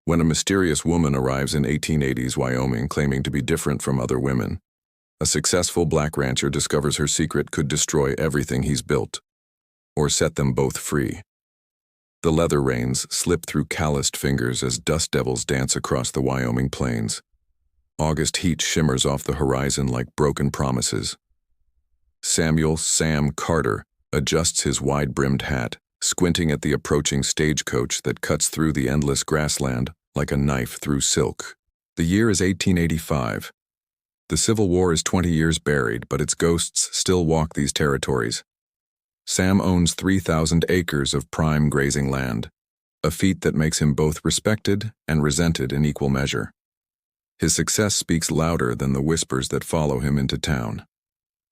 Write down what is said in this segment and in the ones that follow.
when a mysterious woman arrives in 1880s Wyoming claiming to be different from other women. A successful black rancher discovers her secret could destroy everything he's built, or set them both free. The leather reins slip through calloused fingers as dust devils dance across the Wyoming plains. August heat shimmers off the horizon like broken promises. Samuel "Sam" Carter adjusts his wide-brimmed hat, squinting at the approaching stagecoach that cuts through the endless grassland like a knife through silk. The year is 1885. The Civil War is 20 years buried, but its ghosts still walk these territories. Sam owns 3,000 acres of prime grazing land, a feat that makes him both respected and resented in equal measure. His success speaks louder than the whispers that follow him into town.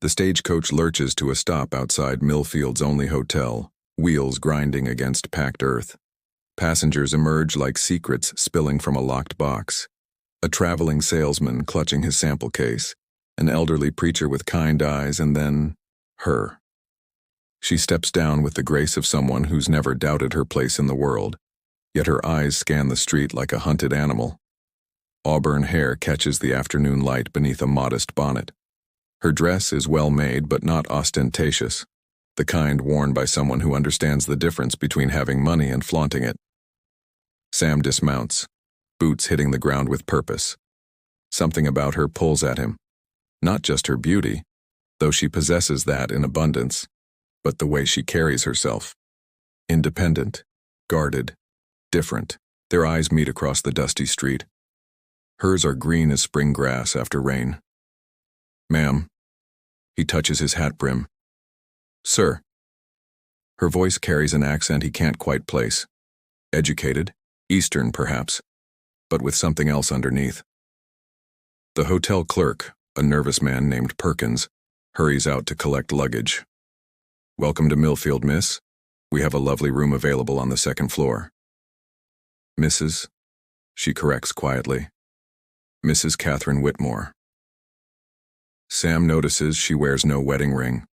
The stagecoach lurches to a stop outside Millfield's only hotel, wheels grinding against packed earth. Passengers emerge like secrets spilling from a locked box. A traveling salesman clutching his sample case, an elderly preacher with kind eyes, and then her. She steps down with the grace of someone who's never doubted her place in the world, yet her eyes scan the street like a hunted animal. Auburn hair catches the afternoon light beneath a modest bonnet. Her dress is well made but not ostentatious, the kind worn by someone who understands the difference between having money and flaunting it. Sam dismounts, boots hitting the ground with purpose. Something about her pulls at him. Not just her beauty, though she possesses that in abundance, but the way she carries herself. Independent, guarded, different. Their eyes meet across the dusty street. Hers are green as spring grass after rain. "Ma'am." He touches his hat brim. "Sir." Her voice carries an accent he can't quite place. Educated, Eastern perhaps, but with something else underneath. The hotel clerk, a nervous man named Perkins, hurries out to collect luggage. "Welcome to Millfield, miss. We have a lovely room available on the second floor." "Mrs." she corrects quietly. "Mrs. Catherine Whitmore." Sam notices she wears no wedding ring.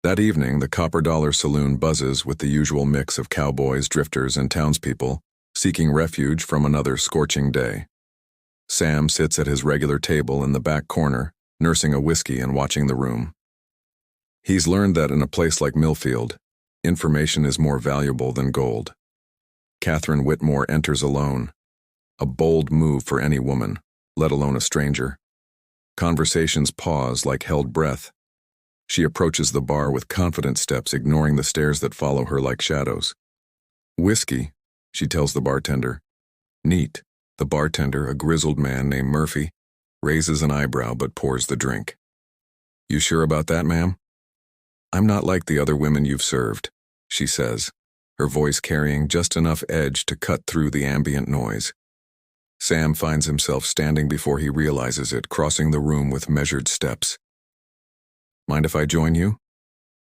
That evening, the Copper Dollar Saloon buzzes with the usual mix of cowboys, drifters, and townspeople, seeking refuge from another scorching day. Sam sits at his regular table in the back corner, nursing a whiskey and watching the room. He's learned that in a place like Millfield, information is more valuable than gold. Catherine Whitmore enters alone, a bold move for any woman, let alone a stranger. Conversations pause like held breath. She approaches the bar with confident steps, ignoring the stares that follow her like shadows. "Whiskey," she tells the bartender. "Neat." The bartender, a grizzled man named Murphy, raises an eyebrow but pours the drink. "You sure about that, ma'am?" "I'm not like the other women you've served," she says, her voice carrying just enough edge to cut through the ambient noise. Sam finds himself standing before he realizes it, crossing the room with measured steps. "Mind if I join you?"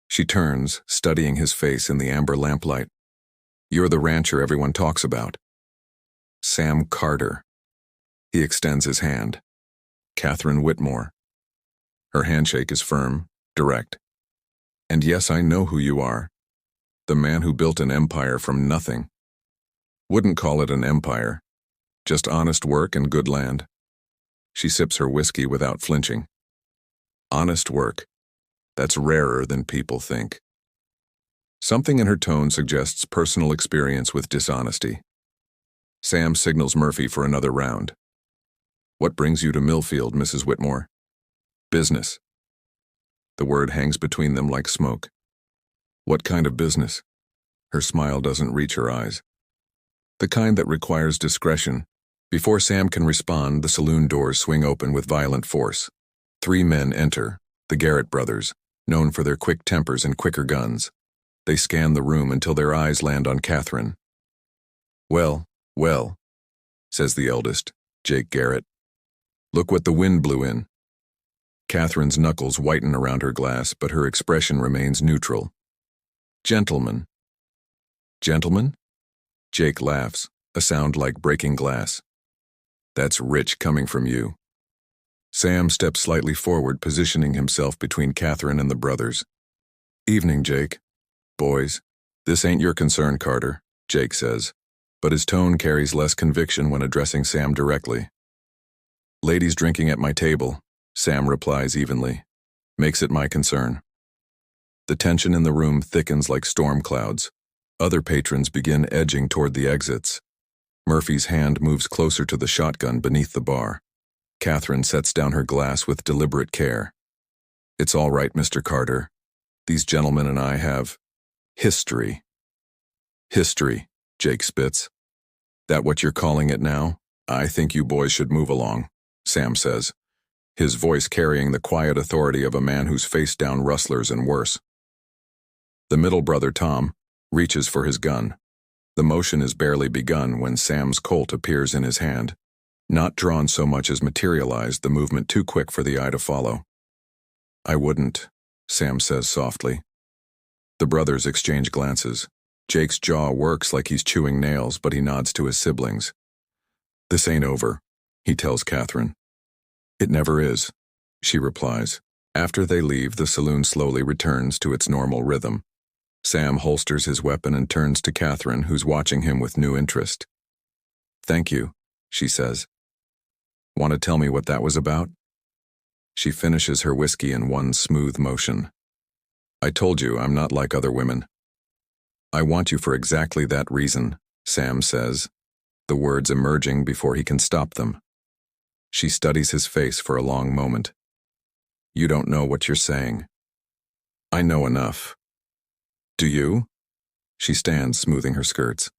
She turns, studying his face in the amber lamplight. "You're the rancher everyone talks about." "Sam Carter." He extends his hand. "Catherine Whitmore." Her handshake is firm, direct. "And yes, I know who you are. The man who built an empire from nothing." "Wouldn't call it an empire. Just honest work and good land." She sips her whiskey without flinching. "Honest work. That's rarer than people think." Something in her tone suggests personal experience with dishonesty. Sam signals Murphy for another round. "What brings you to Millfield, Mrs. Whitmore?" "Business." The word hangs between them like smoke. "What kind of business?" Her smile doesn't reach her eyes. "The kind that requires discretion." Before Sam can respond, the saloon doors swing open with violent force. 3 men enter, the Garrett brothers, known for their quick tempers and quicker guns. They scan the room until their eyes land on Catherine. Well, says the eldest, Jake Garrett. "Look what the wind blew in." Catherine's knuckles whiten around her glass, but her expression remains neutral. "Gentlemen." "Gentlemen?" Jake laughs, a sound like breaking glass. "That's rich coming from you." Sam steps slightly forward, positioning himself between Catherine and the brothers. "Evening, Jake." "Boys, this ain't your concern, Carter," Jake says. but his tone carries less conviction when addressing Sam directly. "Ladies drinking at my table," Sam replies evenly. "Makes it my concern." The tension in the room thickens like storm clouds. Other patrons begin edging toward the exits. Murphy's hand moves closer to the shotgun beneath the bar. Catherine sets down her glass with deliberate care. "It's all right, Mr. Carter. These gentlemen and I have history." "History," Jake spits. "That what you're calling it now? I think you boys should move along," Sam says, his voice carrying the quiet authority of a man who's faced down rustlers and worse. The middle brother, Tom, reaches for his gun. The motion is barely begun when Sam's Colt appears in his hand, not drawn so much as materialized, the movement too quick for the eye to follow. "I wouldn't," Sam says softly. The brothers exchange glances. Jake's jaw works like he's chewing nails, but he nods to his siblings. "This ain't over," he tells Catherine. "It never is," she replies. After they leave, the saloon slowly returns to its normal rhythm. Sam holsters his weapon and turns to Catherine, who's watching him with new interest. "Thank you," she says. "Want to tell me what that was about?" She finishes her whiskey in one smooth motion. "I told you I'm not like other women." "I want you for exactly that reason," Sam says, the words emerging before he can stop them. She studies his face for a long moment. "You don't know what you're saying." "I know enough." "Do you?" She stands, smoothing her skirts.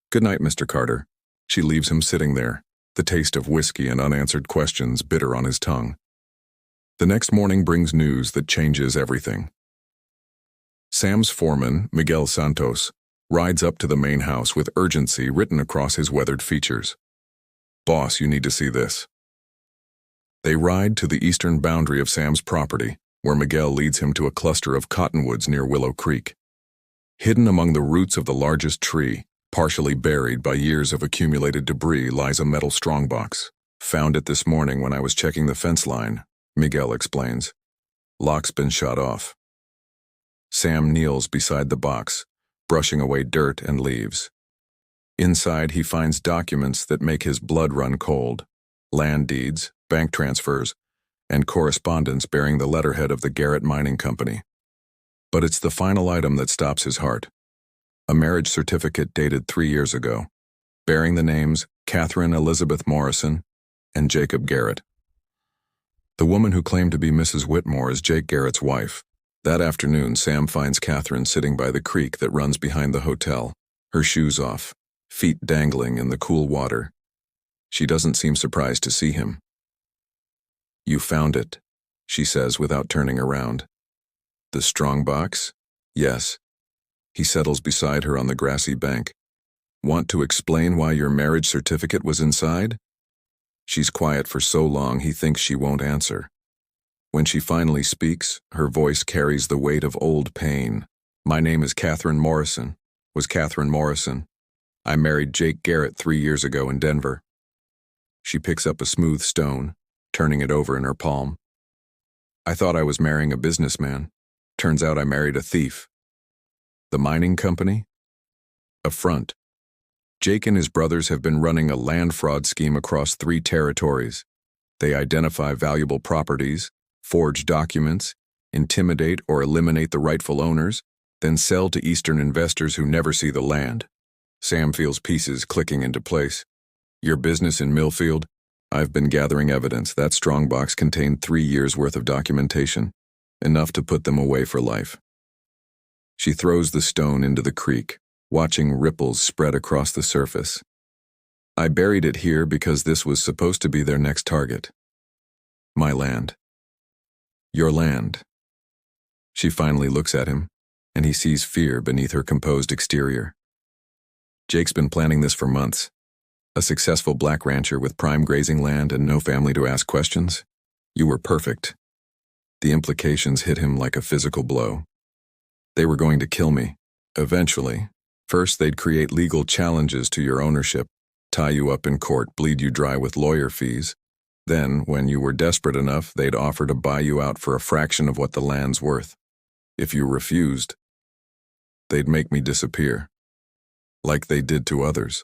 "Good night, Mr. Carter." She leaves him sitting there, the taste of whiskey and unanswered questions bitter on his tongue. The next morning brings news that changes everything. Sam's foreman, Miguel Santos, rides up to the main house with urgency written across his weathered features. "Boss, you need to see this." They ride to the eastern boundary of Sam's property, where Miguel leads him to a cluster of cottonwoods near Willow Creek. Hidden among the roots of the largest tree, partially buried by years of accumulated debris, lies a metal strongbox. "Found it this morning when I was checking the fence line," Miguel explains. "Lock's been shot off." Sam kneels beside the box, brushing away dirt and leaves. Inside, he finds documents that make his blood run cold: land deeds, bank transfers, and correspondence bearing the letterhead of the Garrett Mining Company. But it's the final item that stops his heart. A marriage certificate dated 3 years ago, bearing the names Catherine Elizabeth Morrison and Jacob Garrett. The woman who claimed to be Mrs. Whitmore is Jake Garrett's wife. That afternoon, Sam finds Catherine sitting by the creek that runs behind the hotel, her shoes off, feet dangling in the cool water. She doesn't seem surprised to see him. "You found it," she says without turning around. "The strongbox?" "Yes." He settles beside her on the grassy bank. "Want to explain why your marriage certificate was inside?" She's quiet for so long he thinks she won't answer. When she finally speaks, her voice carries the weight of old pain. "My name is Catherine Morrison. Was Catherine Morrison. I married Jake Garrett 3 years ago in Denver." She picks up a smooth stone, turning it over in her palm. "I thought I was marrying a businessman. Turns out I married a thief." "The mining company?" "A front. Jake and his brothers have been running a land fraud scheme across 3 territories. They identify valuable properties, forge documents, intimidate or eliminate the rightful owners, then sell to Eastern investors who never see the land." Sam feels pieces clicking into place. "Your business in Millfield? I've been gathering evidence. That strongbox contained 3 years' worth of documentation, enough to put them away for life." She throws the stone into the creek, watching ripples spread across the surface. "I buried it here because this was supposed to be their next target. My land." "Your land." She finally looks at him, and he sees fear beneath her composed exterior. "Jake's been planning this for months. A successful black rancher with prime grazing land and no family to ask questions. You were perfect." The implications hit him like a physical blow. "They were going to kill me. Eventually. First, they'd create legal challenges to your ownership, tie you up in court, bleed you dry with lawyer fees. Then, when you were desperate enough, they'd offer to buy you out for a fraction of what the land's worth. If you refused, they'd make me disappear." like they did to others.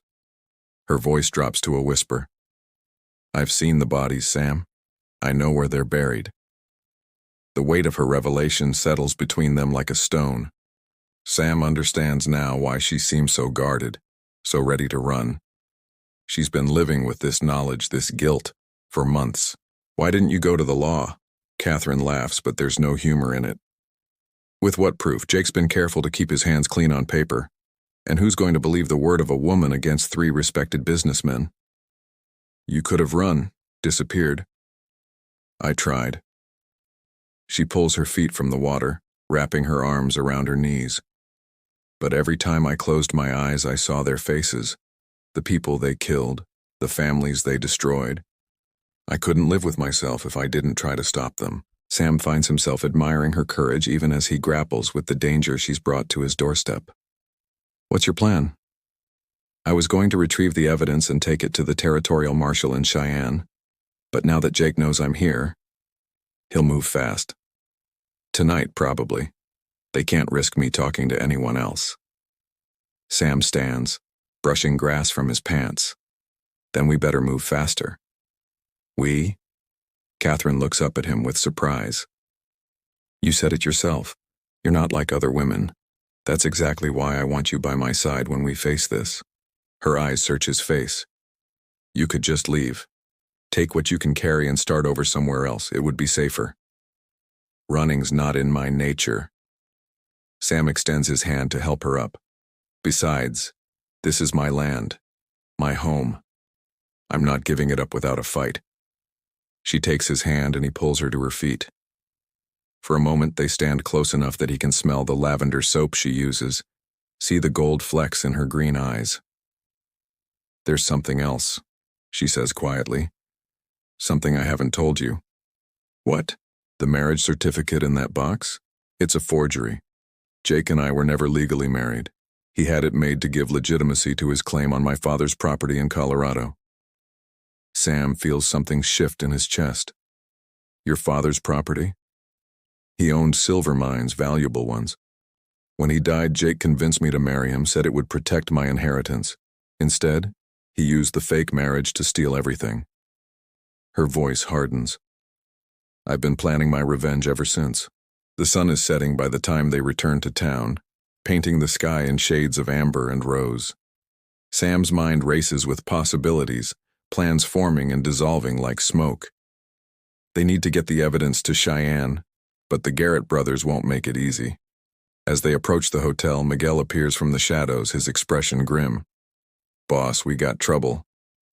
Her voice drops to a whisper. I've seen the bodies, Sam. I know where they're buried. The weight of her revelation settles between them like a stone. Sam understands now why she seems so guarded, so ready to run. She's been living with this knowledge, this guilt, for months. Why didn't you go to the law? Catherine laughs, but there's no humor in it. With what proof? Jake's been careful to keep his hands clean on paper. And who's going to believe the word of a woman against 3 respected businessmen? You could have run, disappeared. I tried. She pulls her feet from the water, wrapping her arms around her knees. But every time I closed my eyes, I saw their faces, the people they killed, the families they destroyed. I couldn't live with myself if I didn't try to stop them. Sam finds himself admiring her courage even as he grapples with the danger she's brought to his doorstep. What's your plan? I was going to retrieve the evidence and take it to the territorial marshal in Cheyenne, but now that Jake knows I'm here, he'll move fast. Tonight, probably. They can't risk me talking to anyone else. Sam stands, brushing grass from his pants. Then we better move faster. We? Catherine looks up at him with surprise. You said it yourself. You're not like other women. That's exactly why I want you by my side when we face this. Her eyes search his face. You could just leave. Take what you can carry and start over somewhere else. It would be safer. Running's not in my nature. Sam extends his hand to help her up. Besides, this is my land, my home. I'm not giving it up without a fight. She takes his hand and he pulls her to her feet. For a moment, they stand close enough that he can smell the lavender soap she uses, see the gold flecks in her green eyes. There's something else, she says quietly. Something I haven't told you. What? The marriage certificate in that box? It's a forgery. Jake and I were never legally married. He had it made to give legitimacy to his claim on my father's property in Colorado. Sam feels something shift in his chest. Your father's property? He owned silver mines, valuable ones. When he died, Jake convinced me to marry him, said it would protect my inheritance. Instead, he used the fake marriage to steal everything. Her voice hardens. I've been planning my revenge ever since. The sun is setting by the time they return to town, painting the sky in shades of amber and rose. Sam's mind races with possibilities, plans forming and dissolving like smoke. They need to get the evidence to Cheyenne, but the Garrett brothers won't make it easy. As they approach the hotel, Miguel appears from the shadows, his expression grim. Boss, we got trouble.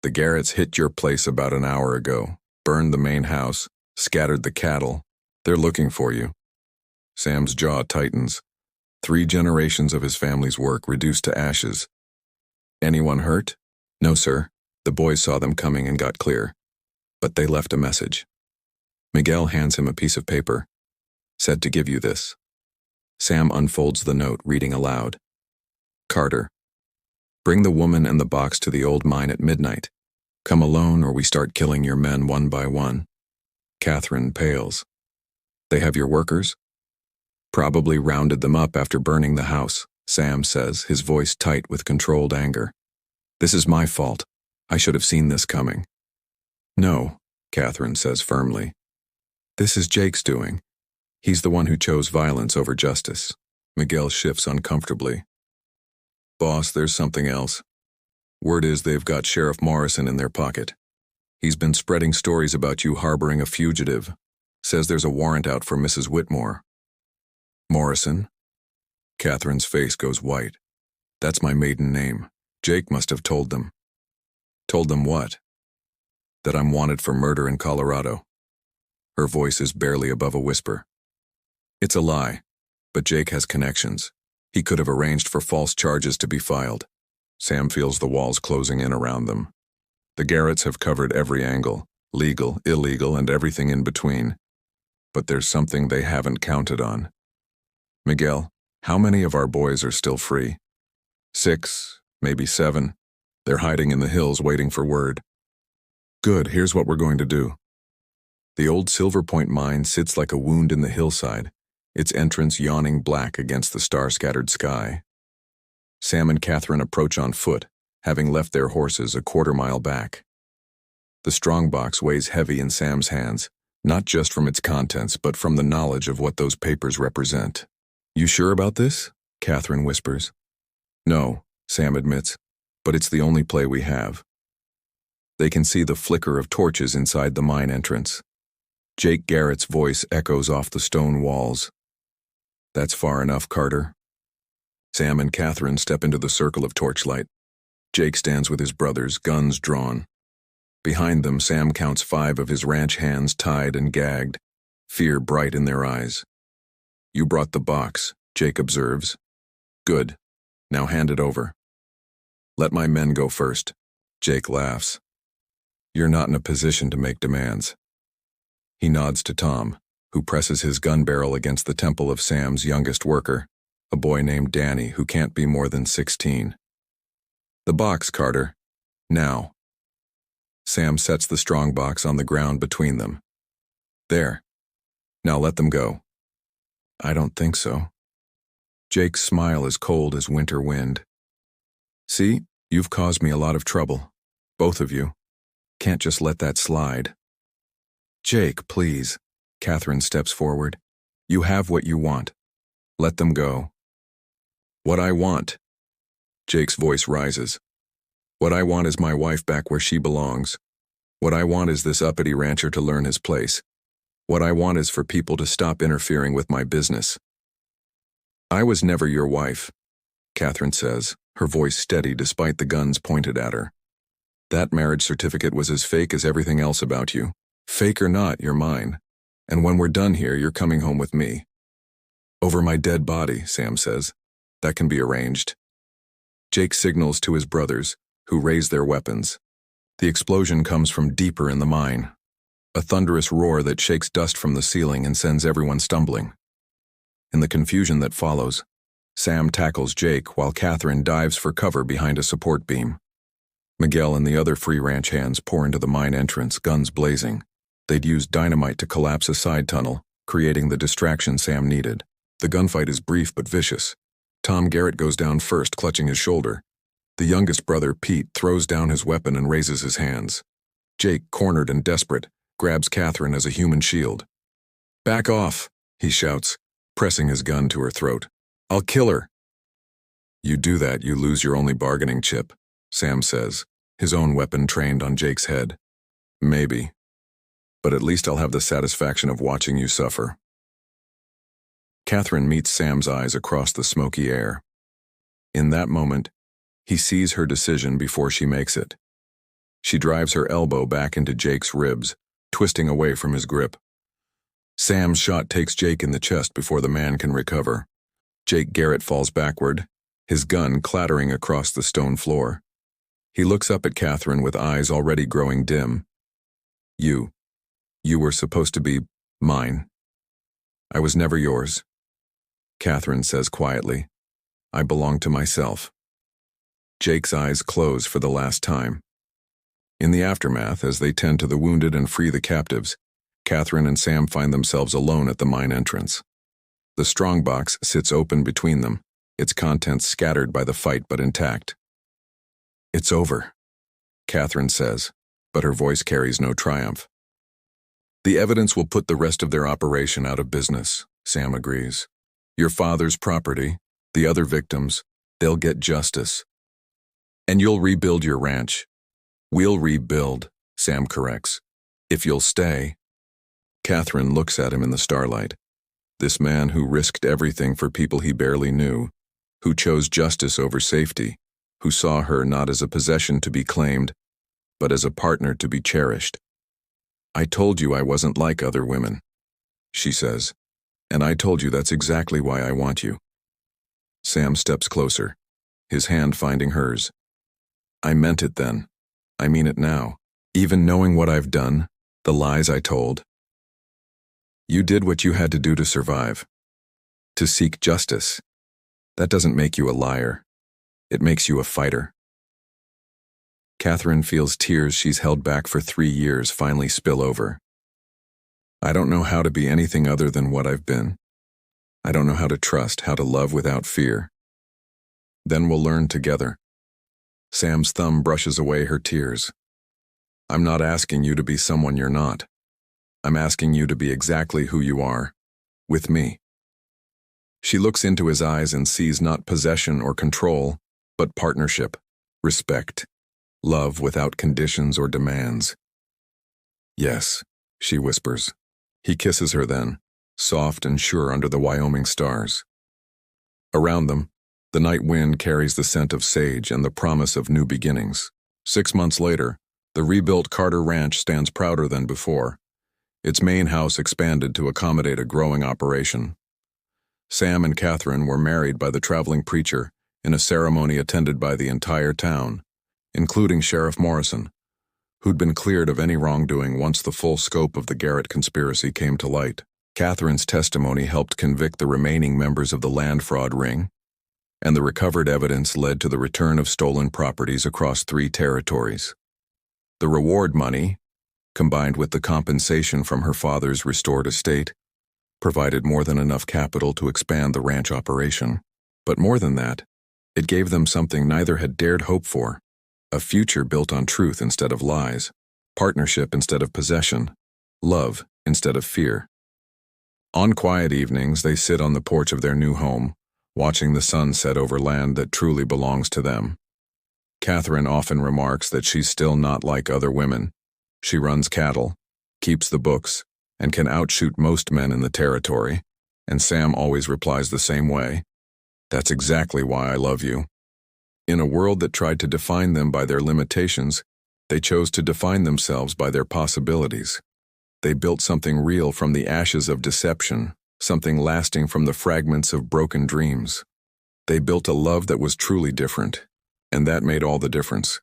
The Garretts hit your place about an hour ago, burned the main house, scattered the cattle. They're looking for you. Sam's jaw tightens. 3 generations of his family's work reduced to ashes. Anyone hurt? No, sir. The boys saw them coming and got clear. But they left a message. Miguel hands him a piece of paper. Said to give you this. Sam unfolds the note, reading aloud. Carter. Bring the woman and the box to the old mine at midnight. Come alone or we start killing your men one by one. Catherine pales. They have your workers? Probably rounded them up after burning the house, Sam says, his voice tight with controlled anger. This is my fault. I should have seen this coming. No, Catherine says firmly. This is Jake's doing. He's the one who chose violence over justice. Miguel shifts uncomfortably. Boss, there's something else. Word is they've got Sheriff Morrison in their pocket. He's been spreading stories about you harboring a fugitive. Says there's a warrant out for Mrs. Whitmore. Morrison? Catherine's face goes white. That's my maiden name. Jake must have told them. Told them what? That I'm wanted for murder in Colorado. Her voice is barely above a whisper. It's a lie, but Jake has connections. He could have arranged for false charges to be filed. Sam feels the walls closing in around them. The Garretts have covered every angle, legal, illegal, and everything in between. But there's something they haven't counted on. Miguel, how many of our boys are still free? 6, maybe 7. They're hiding in the hills waiting for word. Good, here's what we're going to do. The old Silver Point mine sits like a wound in the hillside, its entrance yawning black against the star-scattered sky. Sam and Catherine approach on foot, having left their horses a quarter-mile back. The strongbox weighs heavy in Sam's hands, not just from its contents, but from the knowledge of what those papers represent. "You sure about this?" Catherine whispers. "No," Sam admits, "but it's the only play we have." They can see the flicker of torches inside the mine entrance. Jake Garrett's voice echoes off the stone walls. "That's far enough, Carter." Sam and Catherine step into the circle of torchlight. Jake stands with his brothers, guns drawn. Behind them, Sam counts 5 of his ranch hands tied and gagged, fear bright in their eyes. "You brought the box," Jake observes. "Good. Now hand it over." "Let my men go first." Jake laughs. "You're not in a position to make demands." He nods to Tom, who presses his gun barrel against the temple of Sam's youngest worker, a boy named Danny who can't be more than 16. "The box, Carter. Now." Sam sets the strongbox on the ground between them. "There. Now let them go." "I don't think so." Jake's smile is cold as winter wind. "See, you've caused me a lot of trouble. Both of you. Can't just let that slide." "Jake, please." Catherine steps forward. "You have what you want. Let them go." "What I want." Jake's voice rises. "What I want is my wife back where she belongs. What I want is this uppity rancher to learn his place. What I want is for people to stop interfering with my business." "I was never your wife," Catherine says, her voice steady despite the guns pointed at her. "That marriage certificate was as fake as everything else about you. Fake or not, you're mine. And when we're done here, you're coming home with me." "Over my dead body," Sam says. "That can be arranged." Jake signals to his brothers, who raise their weapons. The explosion comes from deeper in the mine, a thunderous roar that shakes dust from the ceiling and sends everyone stumbling. In the confusion that follows, Sam tackles Jake while Catherine dives for cover behind a support beam. Miguel and the other Free Ranch hands pour into the mine entrance, guns blazing. They'd used dynamite to collapse a side tunnel, creating the distraction Sam needed. The gunfight is brief but vicious. Tom Garrett goes down first, clutching his shoulder. The youngest brother, Pete, throws down his weapon and raises his hands. Jake, cornered and desperate, grabs Catherine as a human shield. "Back off," he shouts, pressing his gun to her throat. "I'll kill her." "You do that, you lose your only bargaining chip," Sam says, his own weapon trained on Jake's head. "Maybe. But at least I'll have the satisfaction of watching you suffer." Catherine meets Sam's eyes across the smoky air. In that moment, he sees her decision before she makes it. She drives her elbow back into Jake's ribs, twisting away from his grip. Sam's shot takes Jake in the chest before the man can recover. Jake Garrett falls backward, his gun clattering across the stone floor. He looks up at Catherine with eyes already growing dim. You were supposed to be mine. I was never yours." Catherine says quietly, "I belong to myself." Jake's eyes close for the last time. In the aftermath, as they tend to the wounded and free the captives, Catherine and Sam find themselves alone at the mine entrance. The strongbox sits open between them, its contents scattered by the fight but intact. "It's over," Catherine says, but her voice carries no triumph. "The evidence will put the rest of their operation out of business," Sam agrees. "Your father's property, the other victims, they'll get justice. And you'll rebuild your ranch." "We'll rebuild," Sam corrects. "If you'll stay." Catherine looks at him in the starlight. This man who risked everything for people he barely knew, who chose justice over safety, who saw her not as a possession to be claimed, but as a partner to be cherished. "I told you I wasn't like other women," she says, "and I told you that's exactly why I want you." Sam steps closer, his hand finding hers. "I meant it then. I mean it now. Even knowing what I've done, the lies I told. You did what you had to do to survive. To seek justice. That doesn't make you a liar. It makes you a fighter." Catherine feels tears she's held back for 3 years finally spill over. "I don't know how to be anything other than what I've been. I don't know how to trust, how to love without fear." Then we'll learn together. Sam's thumb brushes away her tears. I'm not asking you to be someone you're not. I'm asking you to be exactly who you are, with me. She looks into his eyes and sees not possession or control, but partnership, respect, love without conditions or demands. Yes, she whispers. He kisses her then, soft and sure under the Wyoming stars. Around them, the night wind carries the scent of sage and the promise of new beginnings. 6 months later, the rebuilt Carter Ranch stands prouder than before. Its main house expanded to accommodate a growing operation. Sam and Catherine were married by the traveling preacher in a ceremony attended by the entire town, including Sheriff Morrison, who'd been cleared of any wrongdoing once the full scope of the Garrett conspiracy came to light. Catherine's testimony helped convict the remaining members of the land fraud ring, and the recovered evidence led to the return of stolen properties across 3 territories. The reward money, combined with the compensation from her father's restored estate, provided more than enough capital to expand the ranch operation. But more than that, it gave them something neither had dared hope for: a future built on truth instead of lies, partnership instead of possession, love instead of fear. On quiet evenings, they sit on the porch of their new home, watching the sun set over land that truly belongs to them. Catherine often remarks that she's still not like other women. She runs cattle, keeps the books, and can outshoot most men in the territory, and Sam always replies the same way: "That's exactly why I love you." In a world that tried to define them by their limitations, they chose to define themselves by their possibilities. They built something real from the ashes of deception, something lasting from the fragments of broken dreams. They built a love that was truly different, and that made all the difference.